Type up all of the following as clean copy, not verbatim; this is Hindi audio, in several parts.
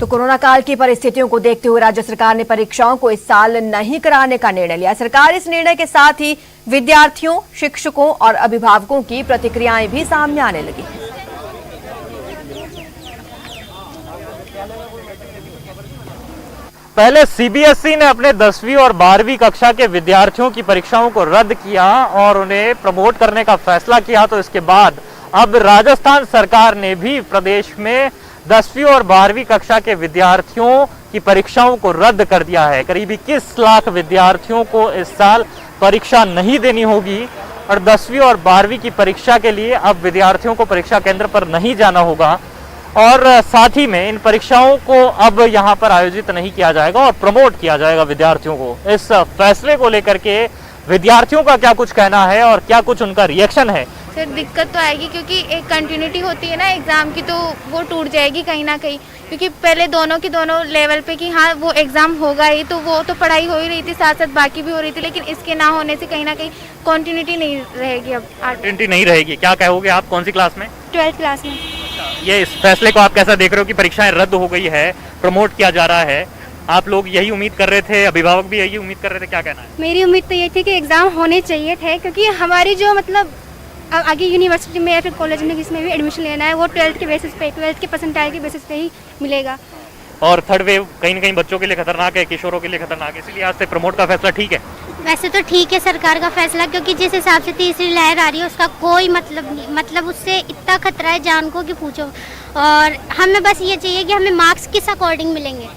तो कोरोना काल की परिस्थितियों को देखते हुए राज्य सरकार ने परीक्षाओं को इस साल नहीं कराने का निर्णय लिया। सरकार इस निर्णय के साथ ही विद्यार्थियों, शिक्षकों और अभिभावकों की प्रतिक्रियाएं भी सामने आने लगी। पहले सीबीएसई ने अपने 10वीं और 12वीं कक्षा के विद्यार्थियों की परीक्षाओं को रद्द किया और उन्हें प्रमोट करने का फैसला किया, तो इसके बाद अब राजस्थान सरकार ने भी प्रदेश में 10वीं और 12वीं कक्षा के विद्यार्थियों की परीक्षाओं को रद्द कर दिया है। करीब 21 लाख विद्यार्थियों को इस साल परीक्षा नहीं देनी होगी और 10वीं और 12वीं की परीक्षा के लिए अब विद्यार्थियों को परीक्षा केंद्र पर नहीं जाना होगा और साथ ही में इन परीक्षाओं को अब यहां पर आयोजित नहीं किया जाएगा और प्रमोट किया जाएगा विद्यार्थियों को। इस फैसले को लेकर के विद्यार्थियों का क्या कुछ कहना है और क्या कुछ उनका रिएक्शन है? सर, दिक्कत तो आएगी क्योंकि एक कंटिन्यूटी होती है ना एग्ज़ाम की, तो वो टूट जाएगी कहीं ना कहीं, क्योंकि पहले दोनों की दोनों लेवल पे कि हाँ वो एग्ज़ाम होगा ही, तो वो तो पढ़ाई हो ही रही थी, साथ साथ बाकी भी हो रही थी, लेकिन इसके ना होने से कहीं ना कहीं कंटिन्यूटी नहीं रहेगी। अब कंटिन्यूटी नहीं रहेगी, क्या कहोगे आप? कौन सी क्लास में? 12th क्लास में। ये इस फैसले को आप कैसा देख रहे हो कि परीक्षाएं रद्द हो गई है, प्रमोट किया जा रहा है? आप लोग यही उम्मीद कर रहे थे, अभिभावक भी यही उम्मीद कर रहे थे, क्या कहना है? मेरी उम्मीद तो ये थी कि एग्ज़ाम होने चाहिए थे, क्योंकि हमारी जो मतलब अब आगे यूनिवर्सिटी में या फिर कॉलेज में जिसमें भी एडमिशन लेना है वो 12th के बेसिस पे, 12th के परसेंटाइल के बेसिस पे ही मिलेगा। और थर्ड वेव कहीं ना कहीं बच्चों के लिए खतरनाक है, किशोरों के लिए खतरनाक है, इसलिए आज से प्रमोट का फैसला ठीक है? वैसे तो ठीक है सरकार का फैसला, क्योंकि जिस हिसाब से तीसरी लहर आ रही है उसका कोई मतलब नहीं, मतलब उससे इतना खतरा है जान को कि पूछो। और हमें बस ये चाहिए कि हमें मार्क्स किस अकॉर्डिंग मिलेंगे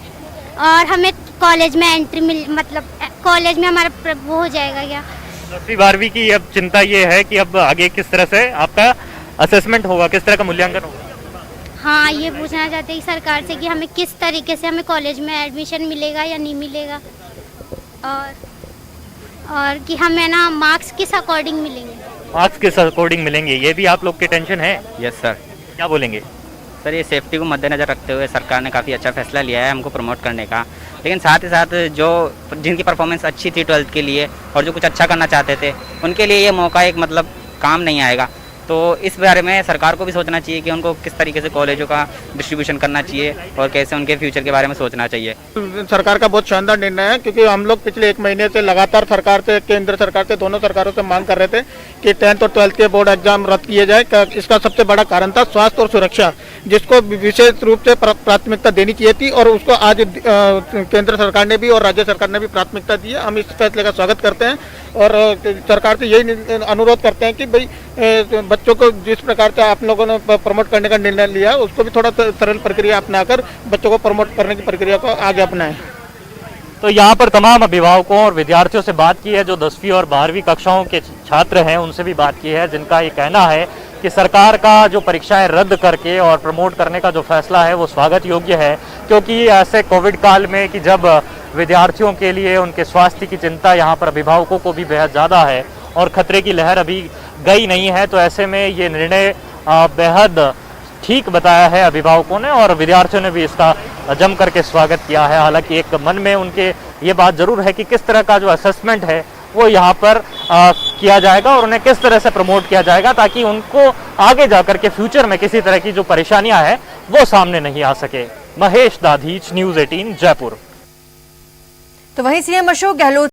और हमें कॉलेज में एंट्री मतलब कॉलेज में हमारा वो हो जाएगा क्या। 10वीं 12वीं की अब चिंता ये है कि अब आगे किस तरह से आपका असेसमेंट होगा, किस तरह का मूल्यांकन होगा? हाँ, ये पूछना चाहते हैं सरकार से कि हमें किस तरीके से हमें कॉलेज में एडमिशन मिलेगा या नहीं मिलेगा, और कि हमें ना मार्क्स किस अकॉर्डिंग मिलेंगे। मार्क्स किस अकॉर्डिंग मिलेंगे, ये भी आप लोग की टेंशन है? Yes sir. क्या बोलेंगे? सर, ये सेफ्टी को मद्देनज़र रखते हुए सरकार ने काफ़ी अच्छा फैसला लिया है हमको प्रमोट करने का, लेकिन साथ ही साथ जो जिनकी परफॉर्मेंस अच्छी थी 12th के लिए और जो कुछ अच्छा करना चाहते थे उनके लिए ये मौका एक मतलब काम नहीं आएगा। तो इस बारे में सरकार को भी सोचना चाहिए कि उनको किस तरीके से कॉलेजों का डिस्ट्रीब्यूशन करना चाहिए और कैसे उनके फ्यूचर के बारे में सोचना चाहिए। सरकार का बहुत शानदार निर्णय है, क्योंकि हम लोग पिछले 1 महीने से लगातार सरकार से, केंद्र सरकार से, दोनों सरकारों से मांग कर रहे थे कि 10th और 12th के बोर्ड एग्जाम रद्द किए जाए। इसका सबसे बड़ा कारण था स्वास्थ्य और सुरक्षा, जिसको विशेष रूप से प्राथमिकता देनी चाहिए थी और उसको आज केंद्र सरकार ने भी और राज्य सरकार ने भी प्राथमिकता दी है। हम इस फैसले का स्वागत करते हैं और सरकार से यही अनुरोध करते हैं कि भाई बच्चों को जिस प्रकार से आप लोगों ने प्रमोट करने का निर्णय लिया उसको भी थोड़ा सरल प्रक्रिया अपनाकर बच्चों को प्रमोट करने की प्रक्रिया को आगे अपनाएं। तो यहाँ पर तमाम अभिभावकों और विद्यार्थियों से बात की है, जो 10वीं और 12वीं कक्षाओं के छात्र हैं उनसे भी बात की है, जिनका ये कहना है कि सरकार का जो परीक्षाएं रद्द करके और प्रमोट करने का जो फैसला है वो स्वागत योग्य है, क्योंकि ऐसे कोविड काल में कि जब विद्यार्थियों के लिए उनके स्वास्थ्य की चिंता यहाँ पर अभिभावकों को भी बेहद ज़्यादा है और खतरे की लहर अभी गई नहीं है, तो ऐसे में ये निर्णय बेहद ठीक बताया है अभिभावकों ने और विद्यार्थियों ने भी इसका जम करके स्वागत किया है। हालांकि एक मन में उनके ये बात जरूर है कि किस तरह का जो असेसमेंट है वो यहाँ पर किया जाएगा और उन्हें किस तरह से प्रमोट किया जाएगा, ताकि उनको आगे जाकर के फ्यूचर में किसी तरह की जो परेशानियां हैं वो सामने नहीं आ सके। महेश दाधीच, न्यूज़ 18 जयपुर। तो वहीं सीएम अशोक गहलोत